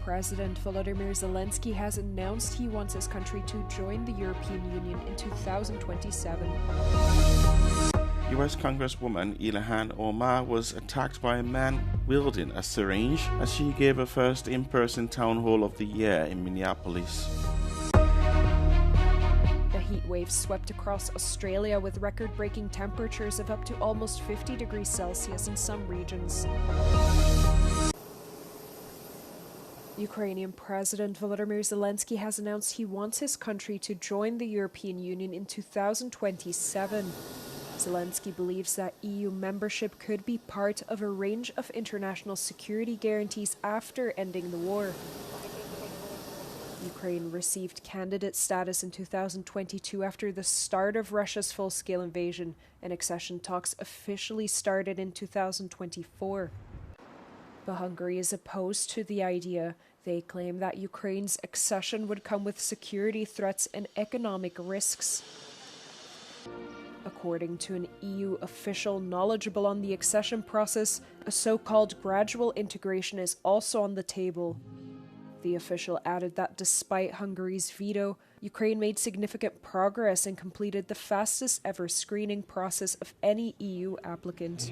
President Volodymyr Zelensky has announced he wants his country to join the European Union in 2027. US Congresswoman Ilhan Omar was attacked by a man wielding a syringe as she gave her first in-person town hall of the year in Minneapolis. The heat wave swept across Australia with record-breaking temperatures of up to almost 50 degrees Celsius in some regions. Ukrainian President Volodymyr Zelensky has announced he wants his country to join the European Union in 2027. Zelensky believes that EU membership could be part of a range of international security guarantees after ending the war. Ukraine received candidate status in 2022 after the start of Russia's full-scale invasion, and accession talks officially started in 2024. But Hungary is opposed to the idea. They claim that Ukraine's accession would come with security threats and economic risks. According to an EU official knowledgeable on the accession process, a so-called gradual integration is also on the table. The official added that despite Hungary's veto, Ukraine made significant progress and completed the fastest ever screening process of any EU applicant.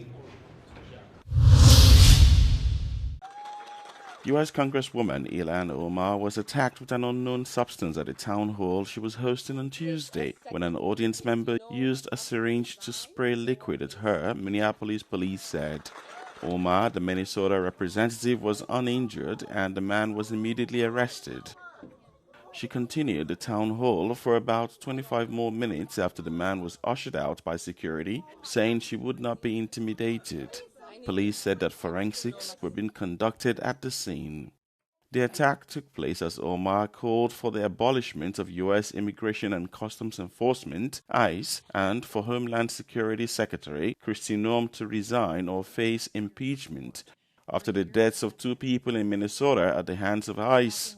US Congresswoman Ilhan Omar was attacked with an unknown substance at a town hall she was hosting on Tuesday when an audience member used a syringe to spray liquid at her, Minneapolis police said. Omar, the Minnesota representative, was uninjured and the man was immediately arrested. She continued the town hall for about 25 more minutes after the man was ushered out by security, saying she would not be intimidated. Police said that forensics were being conducted at the scene. The attack took place as Omar called for the abolishment of U.S. Immigration and Customs Enforcement, ICE, and for Homeland Security Secretary Kristi Noem to resign or face impeachment after the deaths of 2 people in Minnesota at the hands of ICE.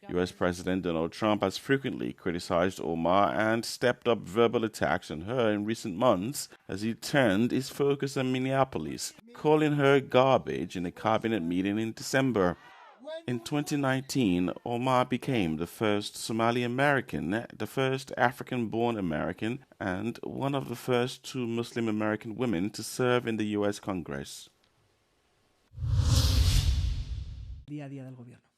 U.S. President Donald Trump has frequently criticized Omar and stepped up verbal attacks on her in recent months as he turned his focus on Minneapolis, calling her garbage in a cabinet meeting in December. In 2019, Omar became the first Somali American, the first African-born American, and one of the first 2 Muslim American women to serve in the U.S. Congress.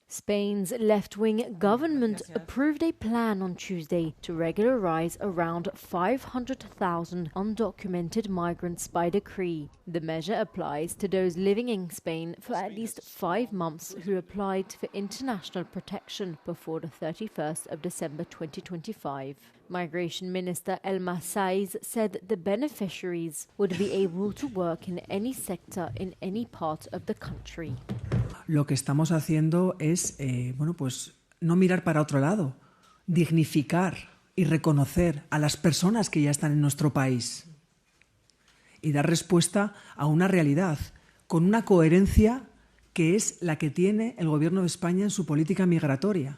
Spain's left-wing government approved a plan on Tuesday to regularize around 500,000 undocumented migrants by decree. The measure applies to those living in Spain for at least 5 months who applied for international protection before the 31st of December 2025. Migration Minister Elma Saiz said the beneficiaries would be able to work in any sector in any part of the country. Lo que estamos haciendo es, no mirar para otro lado, dignificar y reconocer a las personas que ya están en nuestro país y dar respuesta a una realidad con una coherencia que es la que tiene el Gobierno de España en su política migratoria,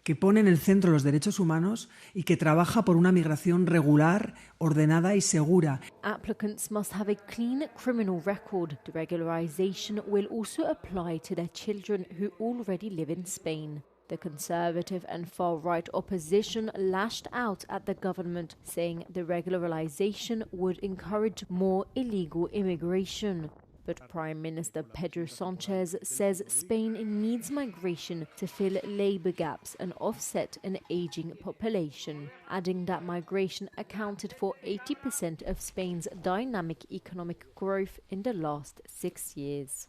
que pone en el centro los derechos humanos y que trabaja por una migración regular, ordenada y segura. Applicants must have a clean criminal record. The regularization will also apply to their children who already live in Spain. The conservative and far-right opposition lashed out at the government, saying the regularization would encourage more illegal immigration. But Prime Minister Pedro Sanchez says Spain needs migration to fill labour gaps and offset an ageing population, adding that migration accounted for 80% of Spain's dynamic economic growth in the last 6 years.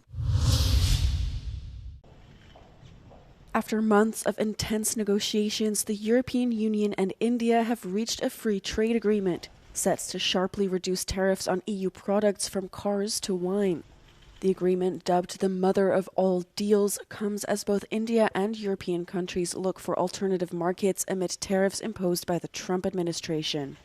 After months of intense negotiations, the European Union and India have reached a free trade agreement set to sharply reduce tariffs on EU products from cars to wine. The agreement, dubbed the mother of all deals, comes as both India and European countries look for alternative markets amid tariffs imposed by the Trump administration.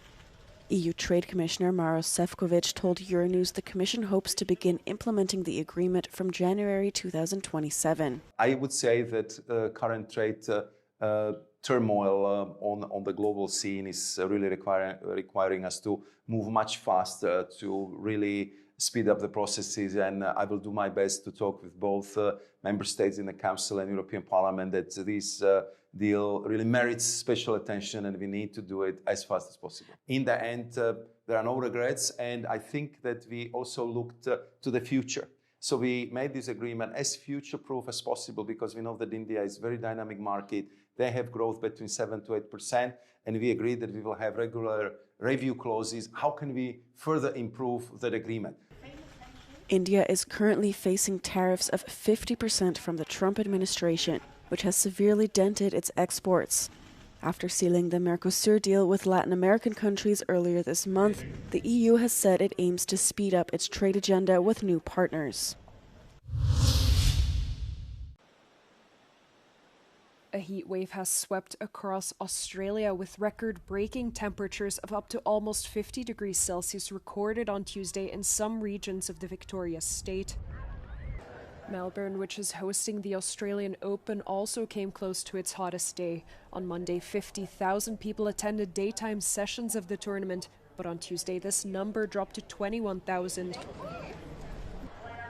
EU Trade Commissioner Maros Sefcovic told Euronews the Commission hopes to begin implementing the agreement from January 2027. I would say that current trade turmoil on the global scene is really requiring us to move much faster to really speed up the processes, and I will do my best to talk with both member states in the Council and European Parliament that this deal really merits special attention, and we need to do it as fast as possible. In the end, there are no regrets, and I think that we also looked to the future. So we made this agreement as future-proof as possible, because we know that India is a very dynamic market. They have growth between 7 to 8%, and we agreed that we will have regular review clauses. How can we further improve that agreement? India is currently facing tariffs of 50% from the Trump administration, which has severely dented its exports. After sealing the Mercosur deal with Latin American countries earlier this month, the EU has said it aims to speed up its trade agenda with new partners. A heat wave has swept across Australia, with record-breaking temperatures of up to almost 50 degrees Celsius recorded on Tuesday in some regions of the Victoria state. Melbourne, which is hosting the Australian Open, also came close to its hottest day. On Monday, 50,000 people attended daytime sessions of the tournament, but on Tuesday this number dropped to 21,000.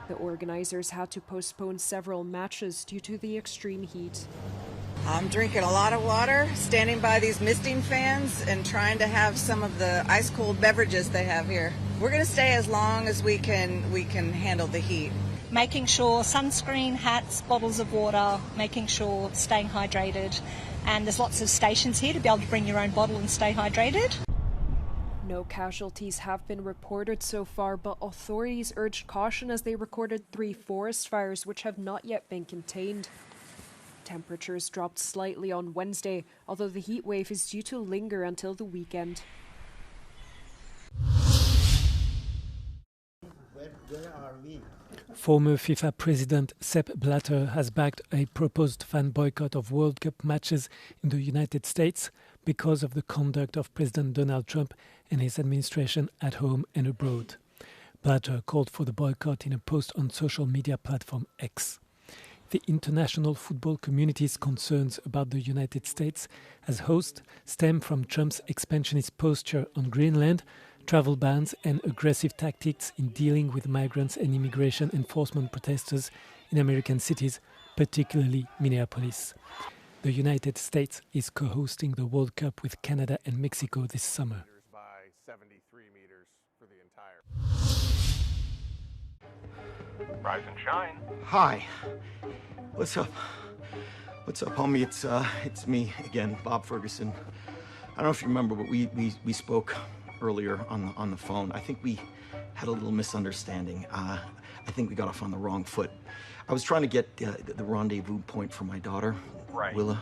The organisers had to postpone several matches due to the extreme heat. I'm drinking a lot of water, standing by these misting fans, and trying to have some of the ice-cold beverages they have here. We're going to stay as long as we can handle the heat. Making sure sunscreen, hats, bottles of water, making sure staying hydrated. And there's lots of stations here to be able to bring your own bottle and stay hydrated. No casualties have been reported so far, but authorities urged caution as they recorded 3 forest fires which have not yet been contained. Temperatures dropped slightly on Wednesday, although the heat wave is due to linger until the weekend. Where are we? Former FIFA president Sepp Blatter has backed a proposed fan boycott of World Cup matches in the United States because of the conduct of President Donald Trump and his administration at home and abroad. Blatter called for the boycott in a post on social media platform X. The international football community's concerns about the United States as host stem from Trump's expansionist posture on Greenland, travel bans and aggressive tactics in dealing with migrants and immigration enforcement protesters in American cities, particularly Minneapolis. The United States is co-hosting the World Cup with Canada and Mexico this summer. By 73 meters for the entire. Rise and shine. Hi. What's up? What's up, homie? It's me again, Bob Ferguson. I don't know if you remember, but we spoke earlier on the phone. I think we had a little misunderstanding. I think we got off on the wrong foot. I was trying to get the rendezvous point for my daughter, right. Willa.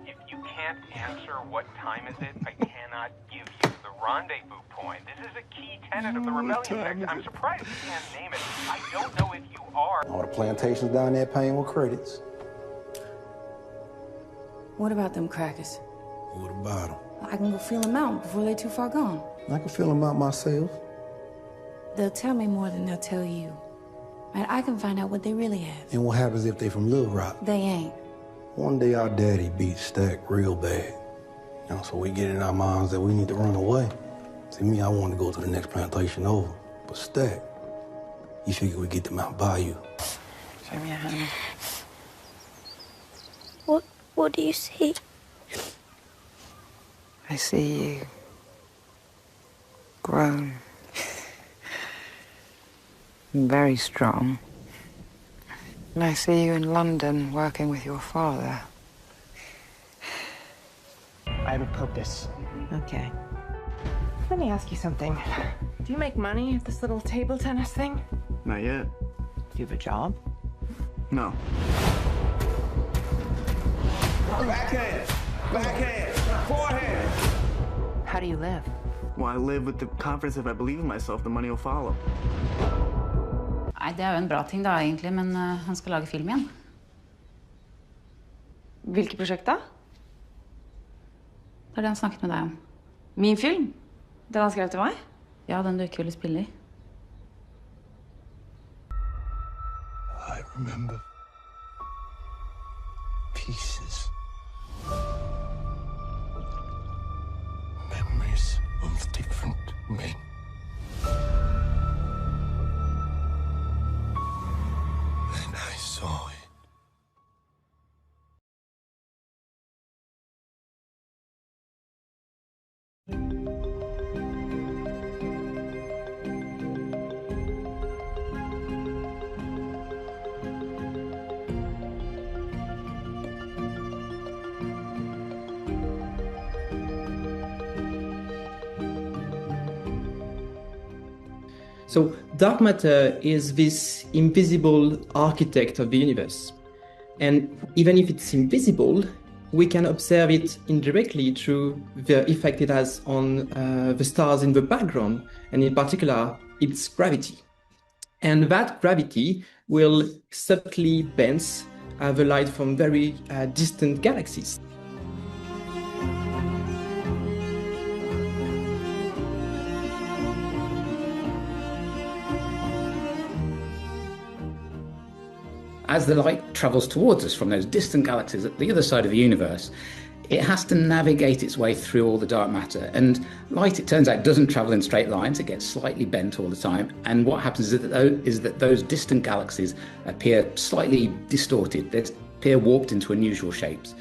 If you can't answer what time is it, I cannot give you the rendezvous point. This is a key tenet of the rebellion act. I'm surprised you can't name it. I don't know if you are. All the plantations down there paying with credits. What about them crackers? What about them? I can go feel them out before they're too far gone. I can feel them out myself. They'll tell me more than they'll tell you. And I can find out what they really have. And what happens if they from Little Rock? They ain't. One day our daddy beat Stack real bad. You know, so we get in our minds that we need to run away. See, me, I want to go to the next plantation over. But Stack, you figure we get them out by you. Show me a hand. What do you see? I see you. Grown. Very strong. And I see you in London working with your father. I have a purpose. Okay. Let me ask you something. Do you make money at this little table tennis thing? Not yet. Do you have a job? No. Backhand, forehand. How do you live? Well, I live with the confidence if I believe in myself, the money will follow. Nei, det er jo en bra ting da, egentlig, men han skal lage film igjen. Hvilket prosjekt da? Det er det han snakket med deg om. Min film? Den han skrev til meg? Ja, den du ikke ville spille i. I remember pieces. Memories of different men. saw it. So dark matter is this invisible architect of the universe. And even if it's invisible, we can observe it indirectly through the effect it has on the stars in the background, and in particular, its gravity. And that gravity will subtly bend the light from very distant galaxies. As the light travels towards us from those distant galaxies at the other side of the universe, it has to navigate its way through all the dark matter. And light, it turns out, doesn't travel in straight lines. It gets slightly bent all the time. And what happens is that those distant galaxies appear slightly distorted. They appear warped into unusual shapes.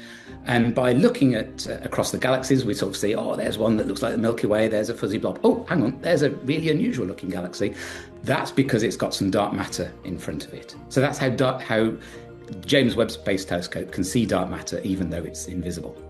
And by looking at across the galaxies, we sort of see, oh, there's one that looks like the Milky Way, there's a fuzzy blob. Oh, hang on, there's a really unusual looking galaxy. That's because it's got some dark matter in front of it. So that's how James Webb Space Telescope can see dark matter even though it's invisible.